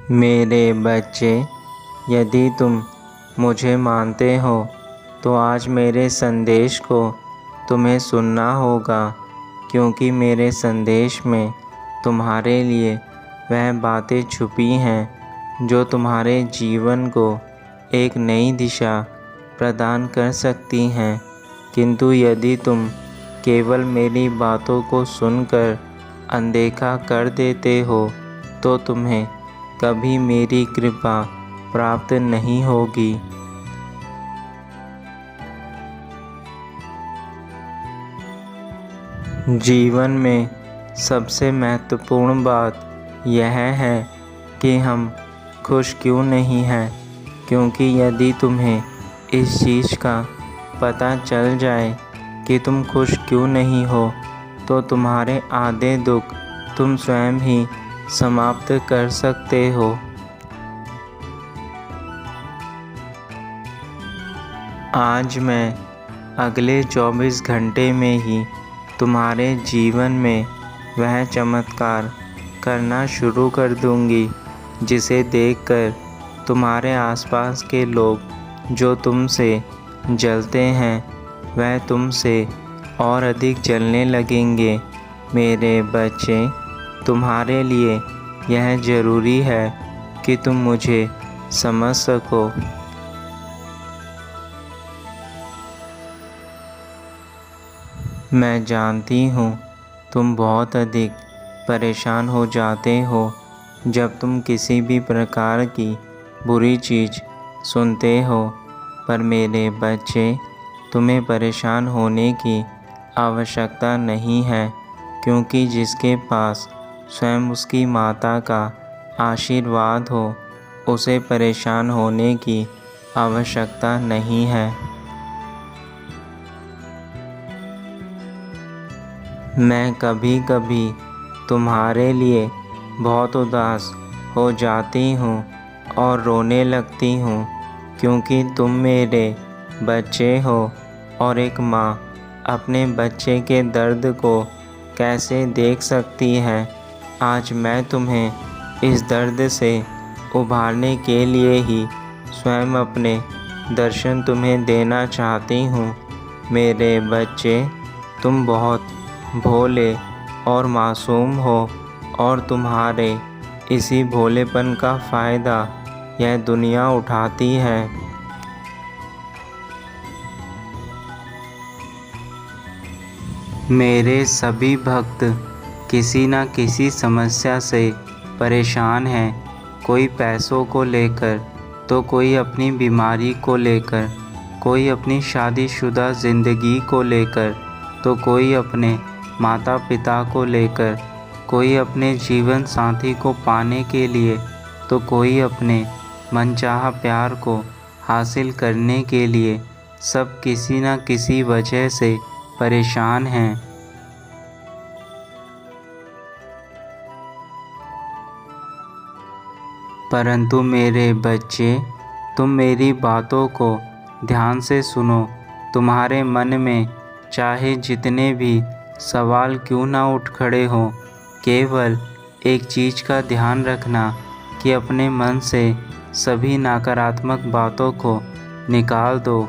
मेरे बच्चे, यदि तुम मुझे मानते हो तो आज मेरे संदेश को तुम्हें सुनना होगा, क्योंकि मेरे संदेश में तुम्हारे लिए वह बातें छुपी हैं जो तुम्हारे जीवन को एक नई दिशा प्रदान कर सकती हैं। किंतु यदि तुम केवल मेरी बातों को सुनकर अनदेखा कर देते हो तो तुम्हें कभी मेरी कृपा प्राप्त नहीं होगी। जीवन में सबसे महत्वपूर्ण बात यह है कि हम खुश क्यों नहीं हैं, क्योंकि यदि तुम्हें इस चीज़ का पता चल जाए कि तुम खुश क्यों नहीं हो तो तुम्हारे आधे दुख तुम स्वयं ही समाप्त कर सकते हो। आज मैं अगले 24 घंटे में ही तुम्हारे जीवन में वह चमत्कार करना शुरू कर दूंगी जिसे देखकर तुम्हारे आसपास के लोग जो तुमसे जलते हैं वह तुमसे और अधिक जलने लगेंगे। मेरे बच्चे, तुम्हारे लिए यह ज़रूरी है कि तुम मुझे समझ सको। मैं जानती हूँ तुम बहुत अधिक परेशान हो जाते हो जब तुम किसी भी प्रकार की बुरी चीज़ सुनते हो, पर मेरे बच्चे, तुम्हें परेशान होने की आवश्यकता नहीं है, क्योंकि जिसके पास स्वयं उसकी माता का आशीर्वाद हो उसे परेशान होने की आवश्यकता नहीं है। मैं कभी कभी तुम्हारे लिए बहुत उदास हो जाती हूँ और रोने लगती हूँ, क्योंकि तुम मेरे बच्चे हो और एक माँ अपने बच्चे के दर्द को कैसे देख सकती है। आज मैं तुम्हें इस दर्द से उभारने के लिए ही स्वयं अपने दर्शन तुम्हें देना चाहती हूँ। मेरे बच्चे, तुम बहुत भोले और मासूम हो और तुम्हारे इसी भोलेपन का फ़ायदा यह दुनिया उठाती है। मेरे सभी भक्त किसी न किसी समस्या से परेशान हैं, कोई पैसों को लेकर, तो कोई अपनी बीमारी को लेकर, कोई अपनी शादीशुदा ज़िंदगी को लेकर, तो कोई अपने माता पिता को लेकर, कोई अपने जीवन साथी को पाने के लिए, तो कोई अपने मनचाहा प्यार को हासिल करने के लिए। सब किसी न किसी वजह से परेशान हैं। परंतु मेरे बच्चे, तुम मेरी बातों को ध्यान से सुनो। तुम्हारे मन में चाहे जितने भी सवाल क्यों ना उठ खड़े हों, केवल एक चीज़ का ध्यान रखना कि अपने मन से सभी नकारात्मक बातों को निकाल दो,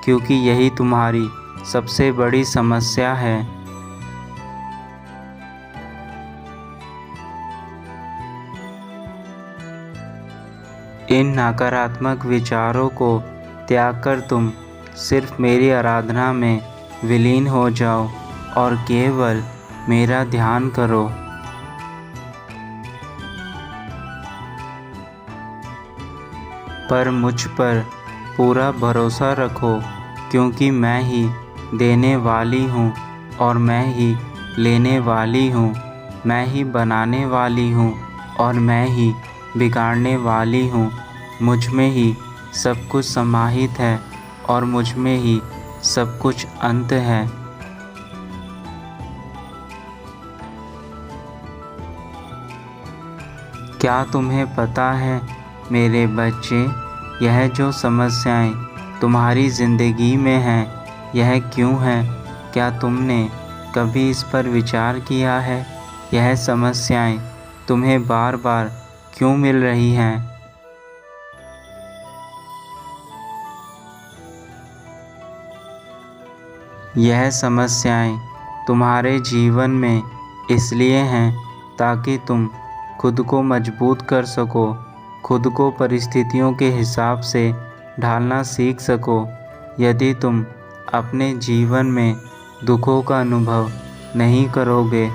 क्योंकि यही तुम्हारी सबसे बड़ी समस्या है। इन नकारात्मक विचारों को त्याग कर तुम सिर्फ मेरी आराधना में विलीन हो जाओ और केवल मेरा ध्यान करो। पर मुझ पर पूरा भरोसा रखो, क्योंकि मैं ही देने वाली हूँ और मैं ही लेने वाली हूँ। मैं ही बनाने वाली हूँ और मैं ही बिगाड़ने वाली हूँ। मुझ में ही सब कुछ समाहित है और मुझ में ही सब कुछ अंत है। क्या तुम्हें पता है मेरे बच्चे, यह जो समस्याएं तुम्हारी ज़िंदगी में हैं, यह क्यों है? क्या तुमने कभी इस पर विचार किया है? यह समस्याएं तुम्हें बार बार क्यों मिल रही हैं? यह समस्याएं तुम्हारे जीवन में इसलिए हैं ताकि तुम खुद को मजबूत कर सको, खुद को परिस्थितियों के हिसाब से ढालना सीख सको। यदि तुम अपने जीवन में दुखों का अनुभव नहीं करोगे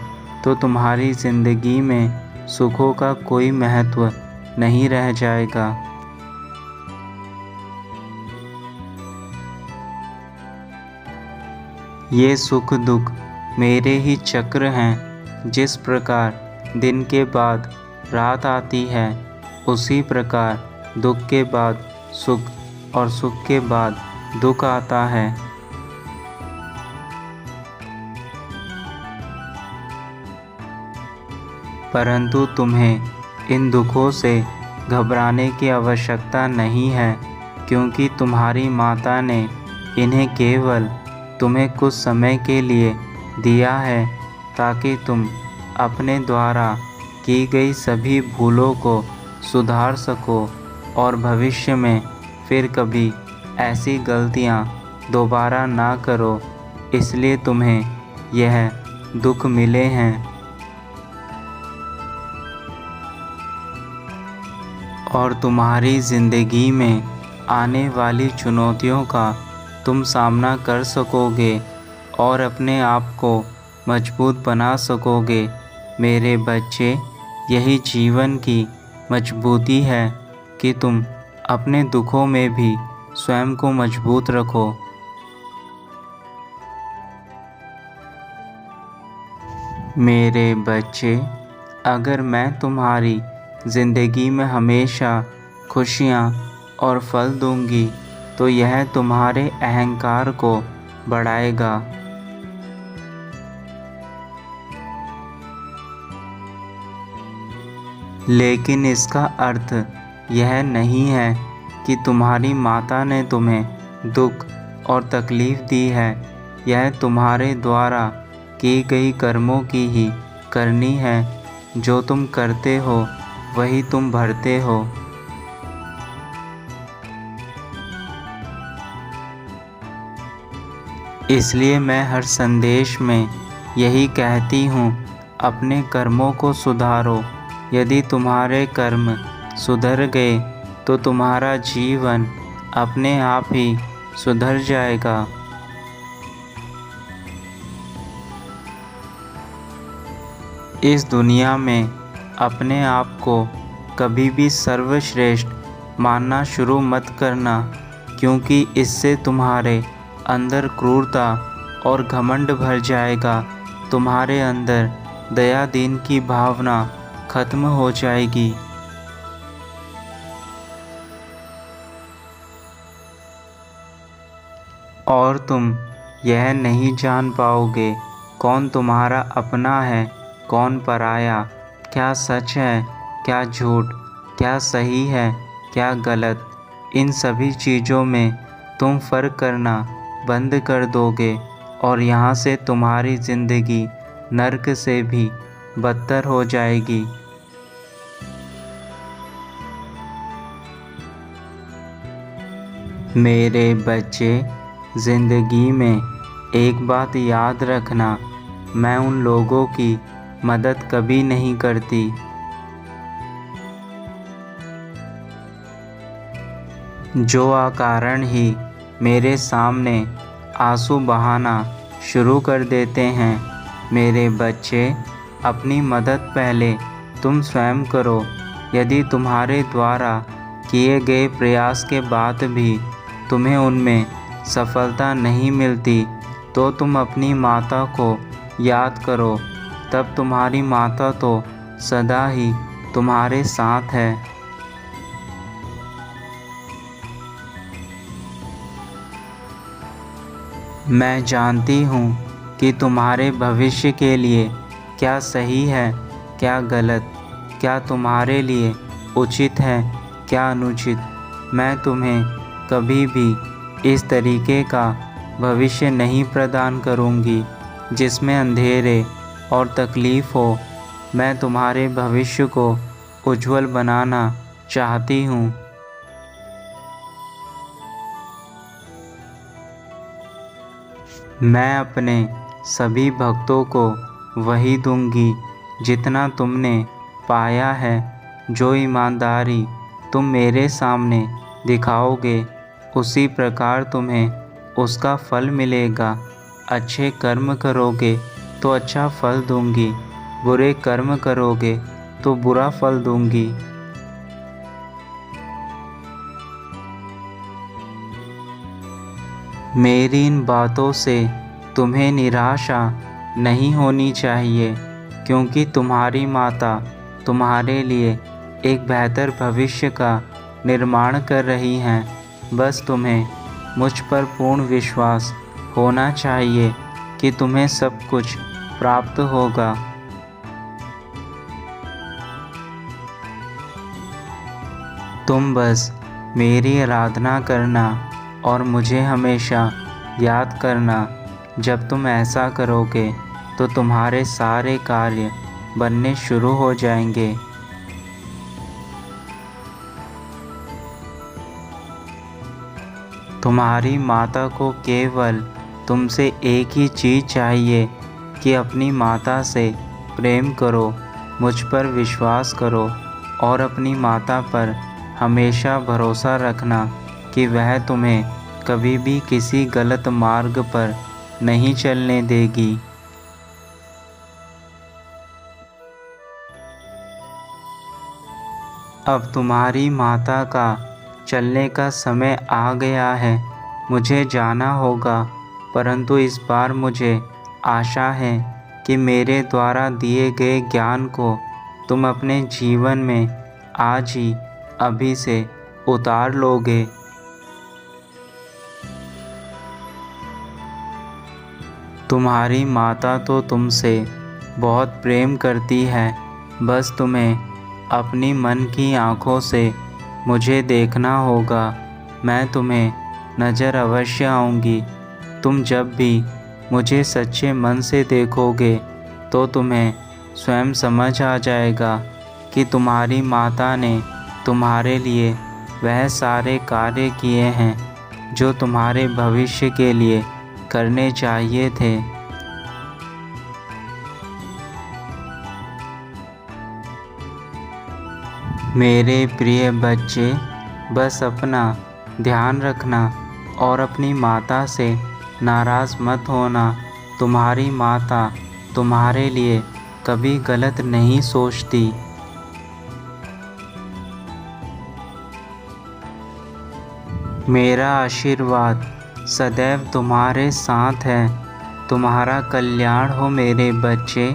तो तुम्हारी ज़िंदगी में सुखों का कोई महत्व नहीं रह जाएगा। ये सुख दुख मेरे ही चक्र हैं। जिस प्रकार दिन के बाद रात आती है, उसी प्रकार दुख के बाद सुख और सुख के बाद दुख आता है। परंतु तुम्हें इन दुखों से घबराने की आवश्यकता नहीं है, क्योंकि तुम्हारी माता ने इन्हें केवल तुम्हें कुछ समय के लिए दिया है ताकि तुम अपने द्वारा की गई सभी भूलों को सुधार सको और भविष्य में फिर कभी ऐसी गलतियां दोबारा ना करो। इसलिए तुम्हें यह दुख मिले हैं। और तुम्हारी ज़िंदगी में आने वाली चुनौतियों का तुम सामना कर सकोगे और अपने आप को मजबूत बना सकोगे। मेरे बच्चे, यही जीवन की मजबूती है कि तुम अपने दुखों में भी स्वयं को मजबूत रखो। मेरे बच्चे, अगर मैं तुम्हारी ज़िंदगी में हमेशा खुशियाँ और फल दूंगी तो यह तुम्हारे अहंकार को बढ़ाएगा। लेकिन इसका अर्थ यह नहीं है कि तुम्हारी माता ने तुम्हें दुख और तकलीफ़ दी है। यह तुम्हारे द्वारा की गई कर्मों की ही करनी है। जो तुम करते हो वही तुम भरते हो। इसलिए मैं हर संदेश में यही कहती हूँ, अपने कर्मों को सुधारो। यदि तुम्हारे कर्म सुधर गए तो तुम्हारा जीवन अपने आप ही सुधर जाएगा। इस दुनिया में अपने आप को कभी भी सर्वश्रेष्ठ मानना शुरू मत करना, क्योंकि इससे तुम्हारे अंदर क्रूरता और घमंड भर जाएगा। तुम्हारे अंदर दया दीन की भावना खत्म हो जाएगी। और तुम यह नहीं जान पाओगे कौन तुम्हारा अपना है, कौन पराया, क्या सच है, क्या झूठ, क्या सही है, क्या गलत। इन सभी चीज़ों में तुम फ़र्क करना बंद कर दोगे और यहाँ से तुम्हारी ज़िंदगी नर्क से भी बदतर हो जाएगी। मेरे बच्चे, ज़िंदगी में एक बात याद रखना, मैं उन लोगों की मदद कभी नहीं करती जो अकारण ही मेरे सामने आंसू बहाना शुरू कर देते हैं। मेरे बच्चे, अपनी मदद पहले तुम स्वयं करो। यदि तुम्हारे द्वारा किए गए प्रयास के बाद भी तुम्हें उनमें सफलता नहीं मिलती तो तुम अपनी माता को याद करो। तब तुम्हारी माता तो सदा ही तुम्हारे साथ है। मैं जानती हूँ कि तुम्हारे भविष्य के लिए क्या सही है, क्या गलत, क्या तुम्हारे लिए उचित है, क्या अनुचित। मैं तुम्हें कभी भी इस तरीके का भविष्य नहीं प्रदान करूँगी जिसमें अंधेरे और तकलीफ़ हो। मैं तुम्हारे भविष्य को उज्जवल बनाना चाहती हूँ। मैं अपने सभी भक्तों को वही दूंगी जितना तुमने पाया है। जो ईमानदारी तुम मेरे सामने दिखाओगे उसी प्रकार तुम्हें उसका फल मिलेगा। अच्छे कर्म करोगे तो अच्छा फल दूंगी, बुरे कर्म करोगे तो बुरा फल दूंगी। मेरी इन बातों से तुम्हें निराशा नहीं होनी चाहिए, क्योंकि तुम्हारी माता तुम्हारे लिए एक बेहतर भविष्य का निर्माण कर रही हैं। बस तुम्हें मुझ पर पूर्ण विश्वास होना चाहिए कि तुम्हें सब कुछ प्राप्त होगा। तुम बस मेरी आराधना करना और मुझे हमेशा याद करना। जब तुम ऐसा करोगे तो तुम्हारे सारे कार्य बनने शुरू हो जाएंगे। तुम्हारी माता को केवल तुमसे एक ही चीज़ चाहिए कि अपनी माता से प्रेम करो, मुझ पर विश्वास करो और अपनी माता पर हमेशा भरोसा रखना कि वह तुम्हें कभी भी किसी गलत मार्ग पर नहीं चलने देगी। अब तुम्हारी माता का चलने का समय आ गया है। मुझे जाना होगा, परंतु इस बार मुझे आशा है कि मेरे द्वारा दिए गए ज्ञान को तुम अपने जीवन में आज ही अभी से उतार लोगे। तुम्हारी माता तो तुमसे बहुत प्रेम करती है। बस तुम्हें अपनी मन की आँखों से मुझे देखना होगा। मैं तुम्हें नज़र अवश्य आऊँगी। तुम जब भी मुझे सच्चे मन से देखोगे तो तुम्हें स्वयं समझ आ जाएगा कि तुम्हारी माता ने तुम्हारे लिए वह सारे कार्य किए हैं जो तुम्हारे भविष्य के लिए करने चाहिए थे। मेरे प्रिय बच्चे, बस अपना ध्यान रखना और अपनी माता से नाराज़ मत होना। तुम्हारी माता तुम्हारे लिए कभी गलत नहीं सोचती। मेरा आशीर्वाद सदैव तुम्हारे साथ है। तुम्हारा कल्याण हो मेरे बच्चे।